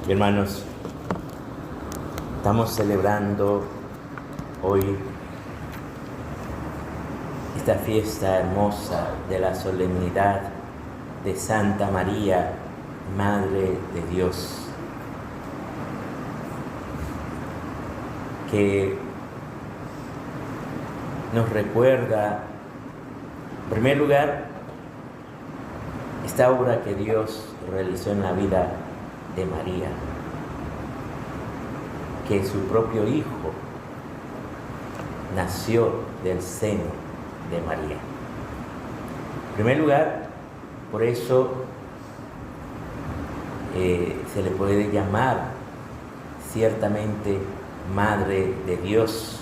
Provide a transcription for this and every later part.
Hermanos, estamos celebrando hoy esta fiesta hermosa de la solemnidad de Santa María, Madre de Dios, que nos recuerda, en primer lugar, esta obra que Dios realizó en la vida de María, que su propio Hijo nació del seno de María. En primer lugar, por eso se le puede llamar ciertamente Madre de Dios,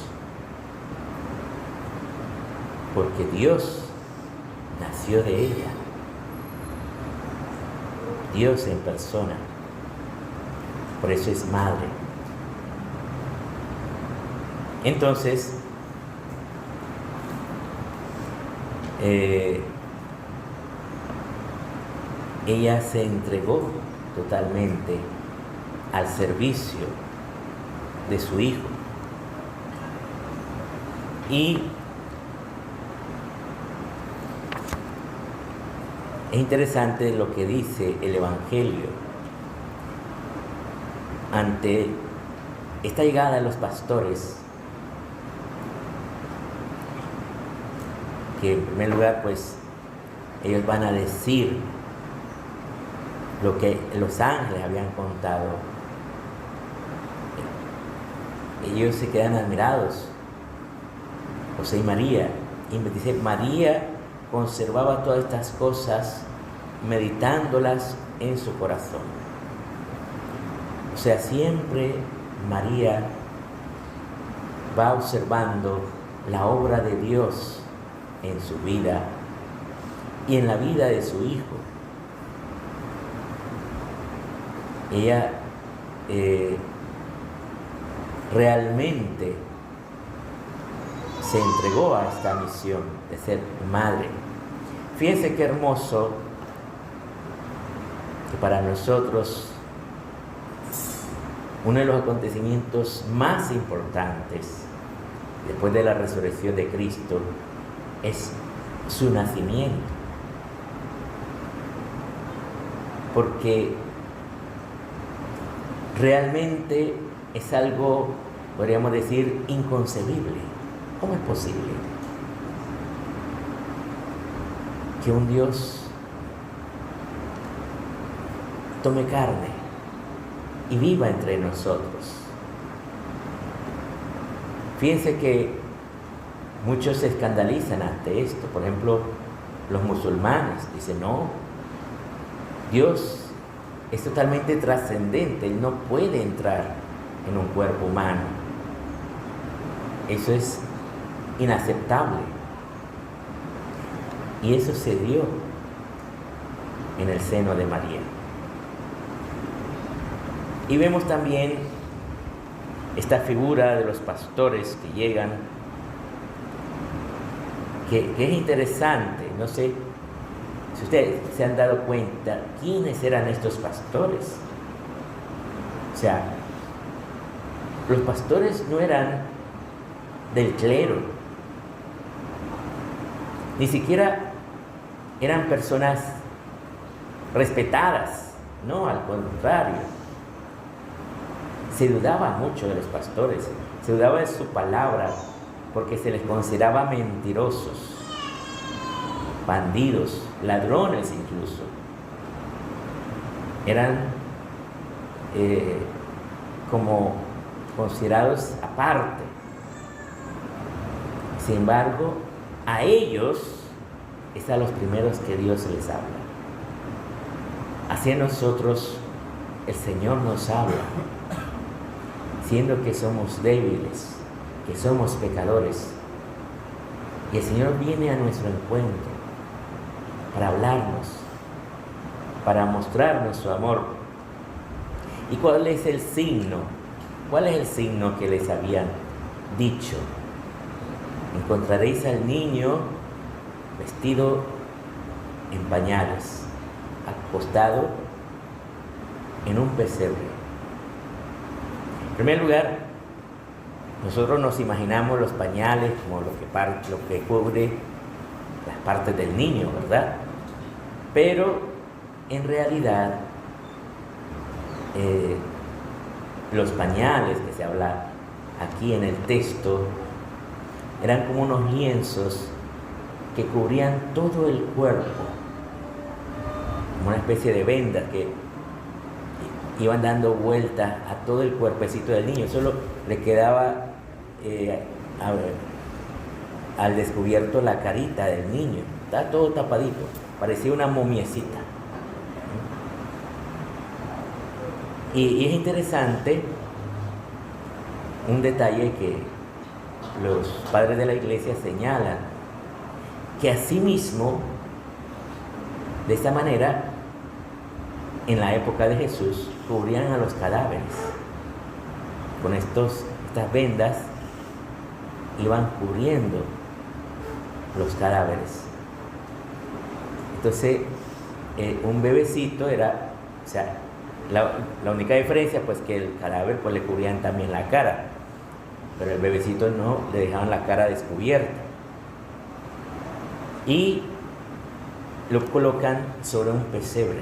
porque Dios nació de ella, Dios en persona, por eso es madre. Entonces, ella se entregó totalmente al servicio de su Hijo. Y es interesante lo que dice el Evangelio ante esta llegada de los pastores, que en primer lugar pues ellos van a decir lo que los ángeles habían contado. Ellos se quedan admirados, José y María, y me dice, María conservaba todas estas cosas meditándolas en su corazón. O sea, siempre María va observando la obra de Dios en su vida y en la vida de su Hijo. Ella realmente se entregó a esta misión de ser madre. Fíjense qué hermoso que para nosotros uno de los acontecimientos más importantes después de la resurrección de Cristo es su nacimiento, porque realmente es algo, podríamos decir, inconcebible. ¿Cómo es posible que un Dios tome carne y viva entre nosotros? Fíjense que muchos se escandalizan ante esto. Por ejemplo, los musulmanes dicen, no, Dios es totalmente trascendente, Él no puede entrar en un cuerpo humano. Eso es inaceptable. Y eso se dio en el seno de María. Y vemos también esta figura de los pastores que llegan, que es interesante. No sé si ustedes se han dado cuenta quiénes eran estos pastores. O sea, los pastores no eran del clero, ni siquiera eran personas respetadas, no, al contrario. Se dudaba mucho de los pastores, se dudaba de su palabra, porque se les consideraba mentirosos, bandidos, ladrones incluso. Eran como considerados aparte. Sin embargo, a ellos es a los primeros que Dios les habla. Así a nosotros el Señor nos habla, siendo que somos débiles, que somos pecadores. Y el Señor viene a nuestro encuentro para hablarnos, para mostrarnos su amor. ¿Y cuál es el signo? ¿Cuál es el signo que les habían dicho? Encontraréis al niño vestido en pañales, acostado en un pesebre. primer lugar, nosotros nos imaginamos los pañales como lo que cubre las partes del niño, ¿verdad? Pero en realidad los pañales que se habla aquí en el texto eran como unos lienzos que cubrían todo el cuerpo, como una especie de vendas que iban dando vueltas a todo el cuerpecito del niño. Solo le quedaba al descubierto la carita del niño. Está todo tapadito, parecía una momiecita. Y es interesante un detalle que los padres de la iglesia señalan, que asimismo, de esta manera, en la época de Jesús, cubrían a los cadáveres. Con estas vendas iban cubriendo los cadáveres. Entonces, un bebecito era, o sea, la única diferencia pues que el cadáver pues le cubrían también la cara, pero el bebecito no, le dejaban la cara descubierta y lo colocan sobre un pesebre.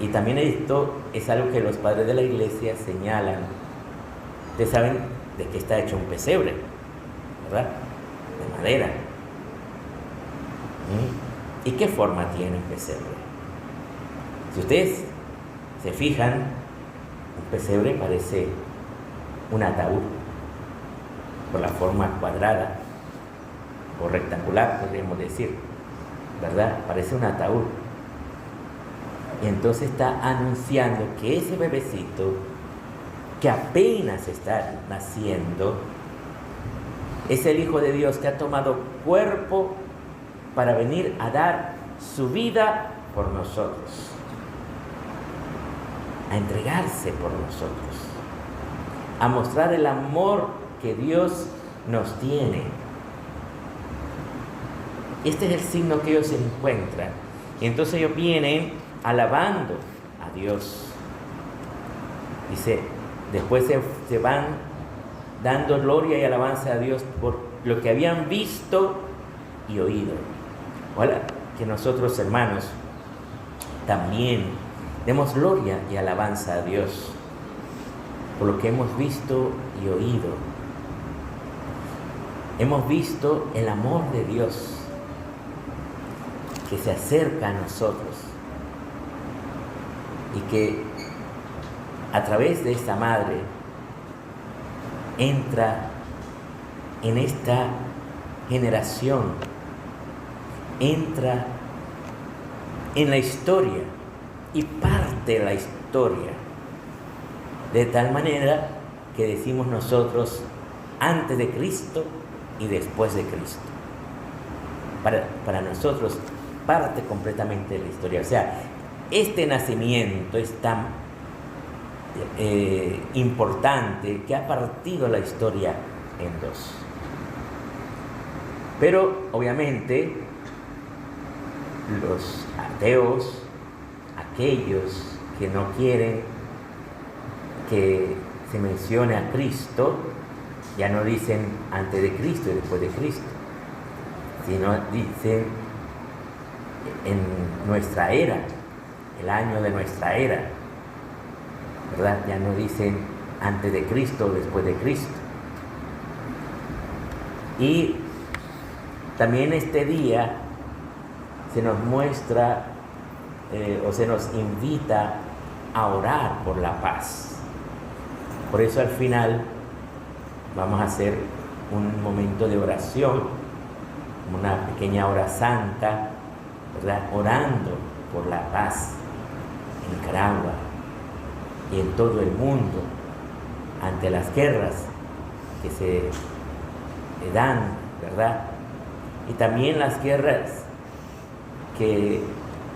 Y también esto es algo que los padres de la iglesia señalan. Ustedes saben de qué está hecho un pesebre, ¿verdad? De madera. ¿Y qué forma tiene un pesebre? Si ustedes se fijan, un pesebre parece un ataúd, por la forma cuadrada o rectangular, podríamos decir, ¿verdad? Parece un ataúd. Y entonces está anunciando que ese bebecito, que apenas está naciendo, es el Hijo de Dios que ha tomado cuerpo para venir a dar su vida por nosotros, a entregarse por nosotros, a mostrar el amor que Dios nos tiene. Este es el signo que ellos encuentran. Y entonces ellos vienen alabando a Dios. Dice, después se van dando gloria y alabanza a Dios por lo que habían visto y oído. Ojalá que nosotros, hermanos, también demos gloria y alabanza a Dios por lo que hemos visto y oído. Hemos visto el amor de Dios que se acerca a nosotros y que a través de esta madre entra en esta generación, entra en la historia y parte de la historia, de tal manera que decimos nosotros antes de Cristo y después de Cristo. Para nosotros parte completamente de la historia. O sea, este nacimiento es tan importante que ha partido la historia en dos. Pero obviamente los ateos, aquellos que no quieren que se mencione a Cristo, ya no dicen antes de Cristo y después de Cristo, sino dicen en nuestra era, el año de nuestra era, ¿verdad? Ya no dicen antes de Cristo o después de Cristo. Y también este día se nos muestra o se nos invita a orar por la paz. Por eso al final vamos a hacer un momento de oración, una pequeña hora santa, ¿verdad? Orando por la paz en Nicaragua y en todo el mundo ante las guerras que se dan, ¿verdad? Y también las guerras que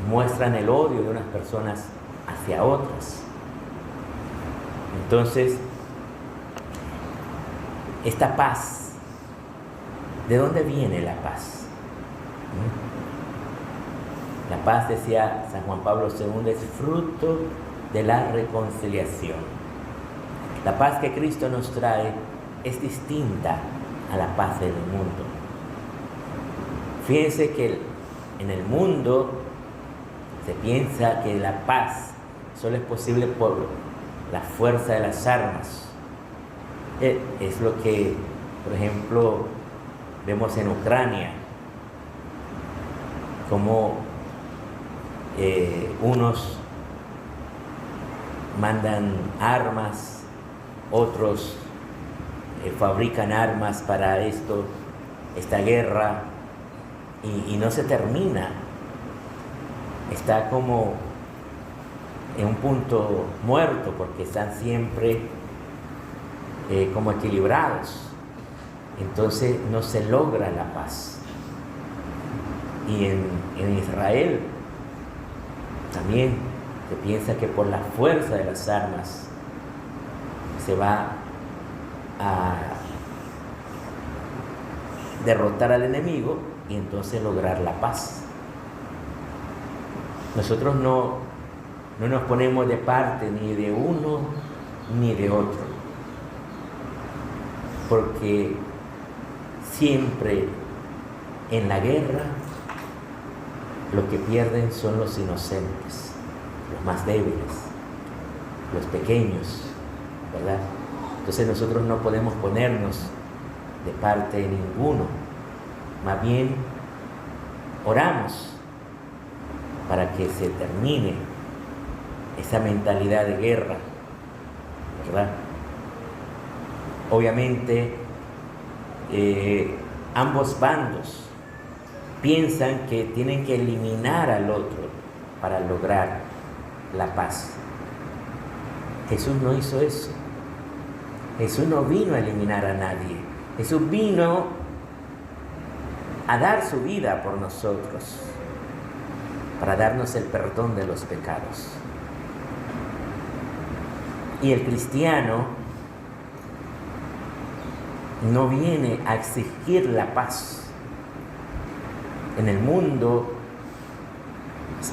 muestran el odio de unas personas hacia otras. Entonces, esta paz, ¿de dónde viene la paz? La paz, decía San Juan Pablo II, es fruto de la reconciliación. La paz que Cristo nos trae es distinta a la paz del mundo. Fíjense que en el mundo se piensa que la paz solo es posible por la fuerza de las armas. Es lo que, por ejemplo, vemos en Ucrania, como unos mandan armas, otros fabrican armas para esta guerra, y no se termina. Está como en un punto muerto, porque están siempre como equilibrados. Entonces no se logra la paz. Y en Israel también se piensa que por la fuerza de las armas se va a derrotar al enemigo y entonces lograr la paz. Nosotros no nos ponemos de parte ni de uno ni de otro, porque siempre en la guerra lo que pierden son los inocentes, los más débiles, los pequeños, ¿verdad? Entonces nosotros no podemos ponernos de parte de ninguno, más bien oramos para que se termine esa mentalidad de guerra, ¿verdad? Obviamente ambos bandos piensan que tienen que eliminar al otro para lograr la paz. Jesús no hizo eso. Jesús no vino a eliminar a nadie. Jesús vino a dar su vida por nosotros, para darnos el perdón de los pecados. Y el cristiano no viene a exigir la paz. En el mundo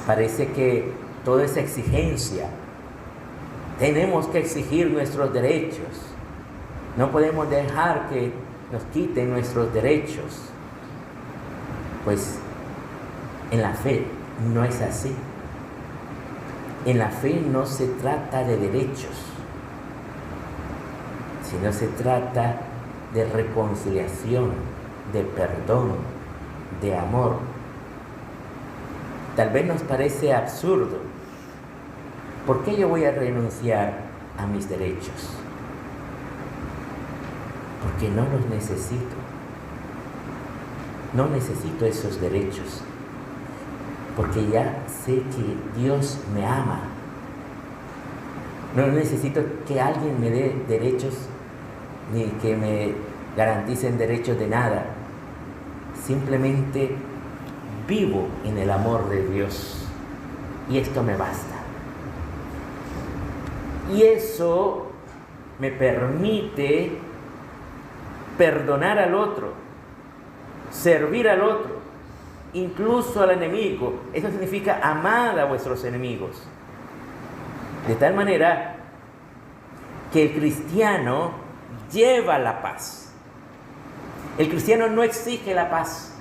parece que todo es exigencia. Tenemos que exigir nuestros derechos. No podemos dejar que nos quiten nuestros derechos. Pues en la fe no es así. En la fe no se trata de derechos, sino se trata de reconciliación, de perdón, de amor. Tal vez nos parece absurdo. ¿Por qué yo voy a renunciar a mis derechos? Porque no los necesito. No necesito esos derechos, porque ya sé que Dios me ama. No necesito que alguien me dé derechos, ni que me garanticen derechos de nada. Simplemente vivo en el amor de Dios, y esto me basta. Y eso me permite perdonar al otro, servir al otro, incluso al enemigo. Eso significa amar a vuestros enemigos. De tal manera que el cristiano lleva la paz. El cristiano no exige la paz.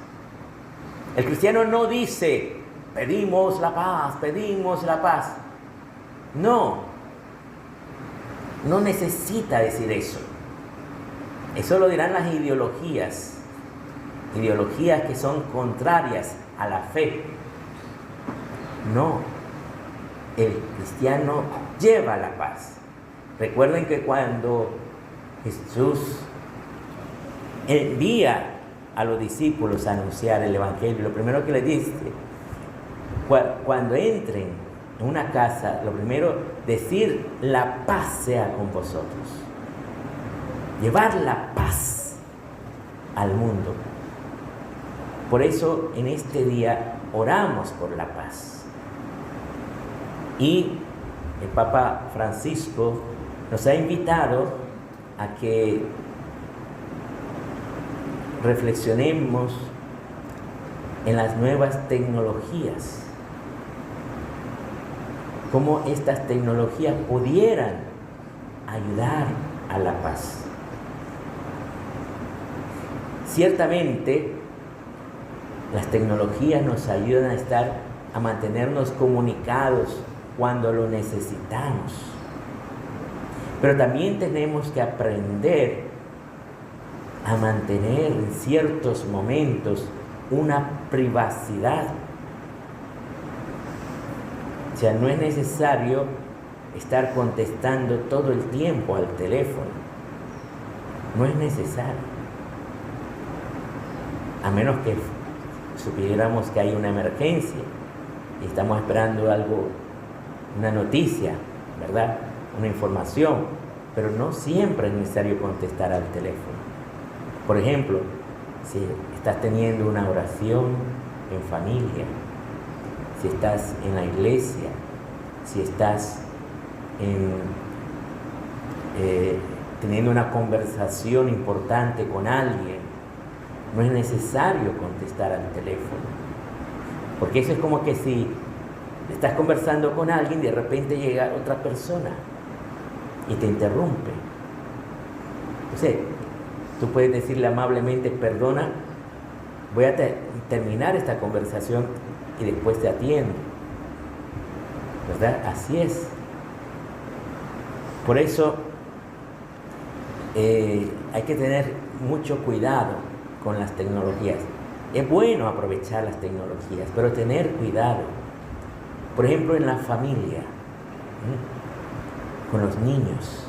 El cristiano no dice, pedimos la paz, pedimos la paz. No necesita decir eso. Eso lo dirán las ideologías que son contrarias a la fe. No, el cristiano lleva la paz. Recuerden que cuando Jesús envía a los discípulos a anunciar el evangelio, lo primero que les dice, cuando entren en una casa, lo primero, decir la paz sea con vosotros. Llevar la paz al mundo. Por eso en este día oramos por la paz. Y el Papa Francisco nos ha invitado a que reflexionemos en las nuevas tecnologías, cómo estas tecnologías pudieran ayudar a la paz. Ciertamente, las tecnologías nos ayudan a mantenernos comunicados cuando lo necesitamos. Pero también tenemos que aprender a mantener en ciertos momentos una privacidad. O sea, no es necesario estar contestando todo el tiempo al teléfono. No es necesario. A menos que supiéramos que hay una emergencia y estamos esperando algo, una noticia, ¿verdad? Una información, pero no siempre es necesario contestar al teléfono. Por ejemplo, si estás teniendo una oración en familia, si estás en la iglesia, si estás teniendo una conversación importante con alguien, no es necesario contestar al teléfono. Porque eso es como que si estás conversando con alguien y de repente llega otra persona y te interrumpe. Entonces, tú puedes decirle amablemente, perdona, voy a terminar esta conversación y después te atiendo. ¿Verdad? Así es. Por eso hay que tener mucho cuidado con las tecnologías. Es bueno aprovechar las tecnologías, pero tener cuidado. Por ejemplo, en la familia, con los niños.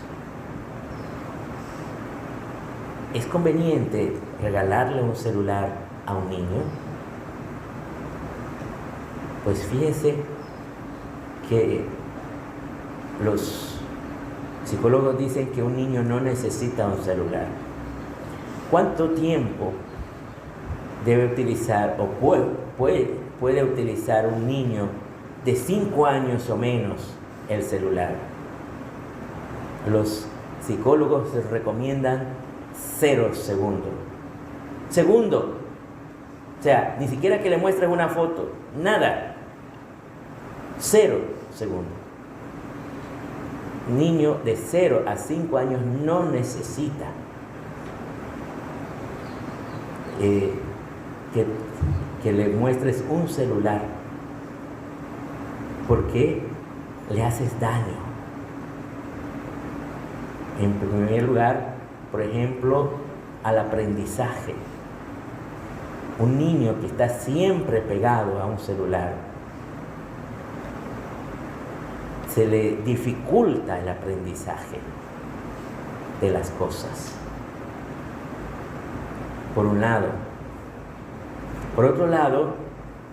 ¿Es conveniente regalarle un celular a un niño? Pues fíjense que los psicólogos dicen que un niño no necesita un celular. ¿Cuánto tiempo debe utilizar o puede utilizar un niño de 5 años o menos el celular? Los psicólogos recomiendan 0 segundos. Segundo, o sea, ni siquiera que le muestres una foto, nada. 0 segundos. Niño de 0 a 5 años no necesita que le muestres un celular, porque le haces daño. En primer lugar, por ejemplo, al aprendizaje. Un niño que está siempre pegado a un celular, se le dificulta el aprendizaje de las cosas. Por un lado. Por otro lado,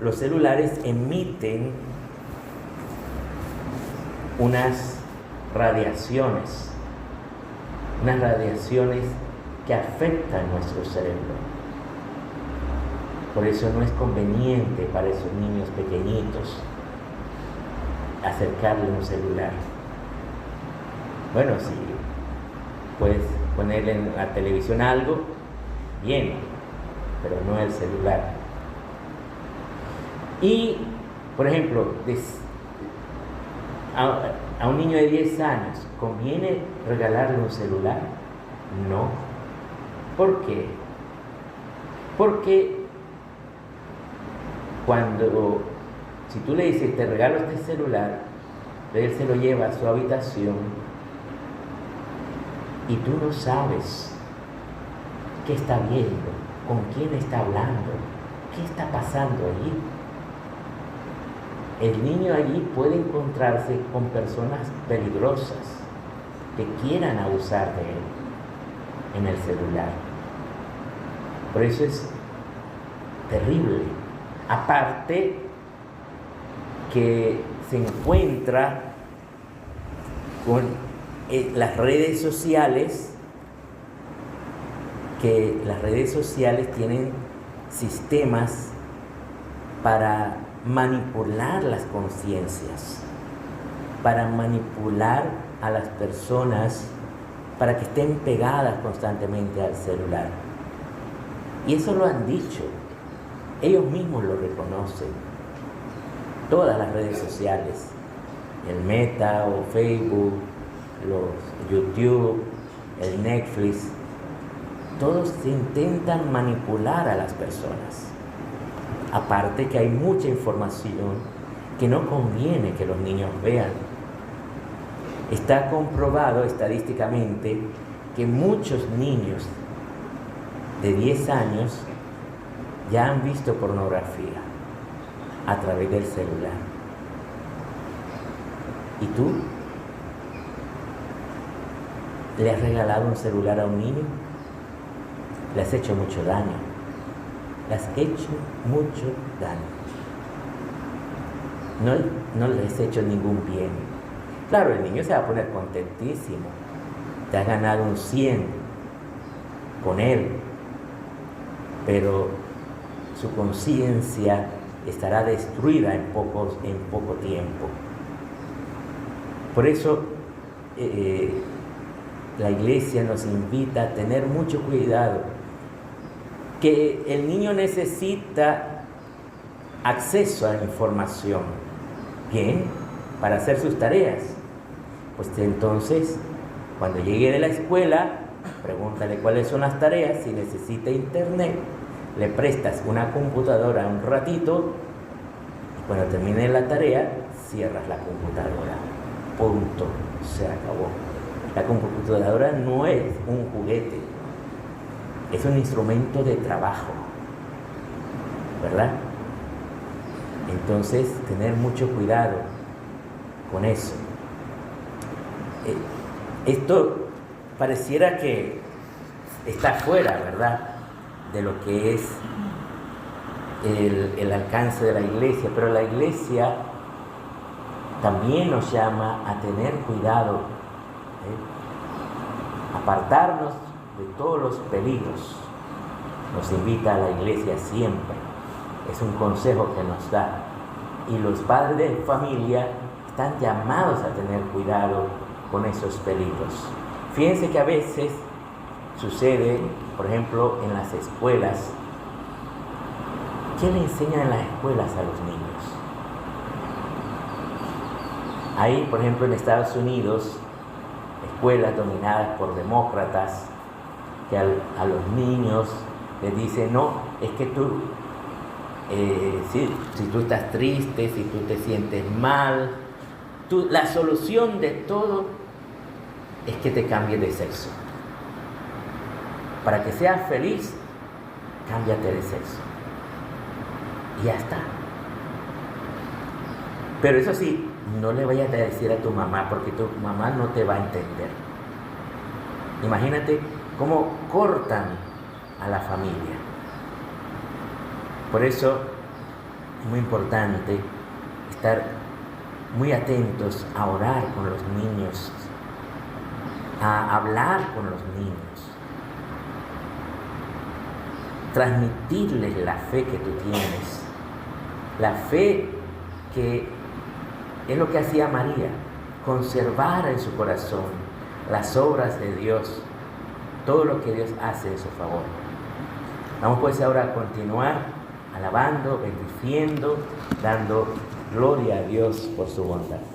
los celulares emiten unas radiaciones que afectan nuestro cerebro. Por eso no es conveniente para esos niños pequeñitos acercarle un celular. Bueno, si puedes ponerle en la televisión algo, bien, pero no el celular. Y, por ejemplo, a un niño de 10 años, ¿conviene regalarle un celular? No. ¿Por qué? Porque si tú le dices, te regalo este celular, él se lo lleva a su habitación y tú no sabes qué está viendo, con quién está hablando, qué está pasando allí. El niño allí puede encontrarse con personas peligrosas que quieran abusar de él en el celular. Por eso es terrible. Aparte que se encuentra con las redes sociales, que las redes sociales tienen sistemas para manipular las conciencias, para manipular a las personas para que estén pegadas constantemente al celular. Y eso lo han dicho, ellos mismos lo reconocen. Todas las redes sociales, el Meta o Facebook los YouTube, el Netflix, todos intentan manipular a las personas. Aparte que hay mucha información que no conviene que los niños vean. Está comprobado estadísticamente que muchos niños de 10 años ya han visto pornografía a través del celular. ¿Y tú? ¿Le has regalado un celular a un niño? Le has hecho mucho daño. Le has hecho mucho daño. No le has hecho ningún bien. Claro, el niño se va a poner contentísimo. Te has ganado un 100 con él, pero su conciencia estará destruida en poco tiempo. Por eso la iglesia nos invita a tener mucho cuidado, que el niño necesita acceso a la información, bien, para hacer sus tareas. Pues entonces, cuando llegue de la escuela, pregúntale cuáles son las tareas. Si necesita internet, le prestas una computadora un ratito y cuando termine la tarea, cierras la computadora. Punto. Se acabó. La computadora no es un juguete, es un instrumento de trabajo, ¿verdad? Entonces, tener mucho cuidado con eso. Esto pareciera que está fuera, ¿verdad?, de lo que es el alcance de la iglesia, pero la iglesia también nos llama a tener cuidado, apartarnos de todos los peligros. Nos invita a la iglesia siempre, es un consejo que nos da, y los padres de familia están llamados a tener cuidado con esos peligros. Fíjense que a veces sucede, por ejemplo, en las escuelas. ¿Qué le enseñan en las escuelas a los niños? Hay, por ejemplo, en Estados Unidos, escuelas dominadas por demócratas que a los niños les dicen, no, es que tú, si tú estás triste, si tú te sientes mal, la solución de todo es que te cambies de sexo. Para que seas feliz, cámbiate de sexo. Y ya está. Pero eso sí, no le vayas a decir a tu mamá, porque tu mamá no te va a entender. Imagínate cómo cortan a la familia. Por eso es muy importante estar muy atentos a orar con los niños, a hablar con los niños, transmitirles la fe que tú tienes, la fe que es lo que hacía María, conservar en su corazón las obras de Dios, todo lo que Dios hace en su favor. Vamos pues ahora a continuar alabando, bendiciendo, dando gloria a Dios por su bondad.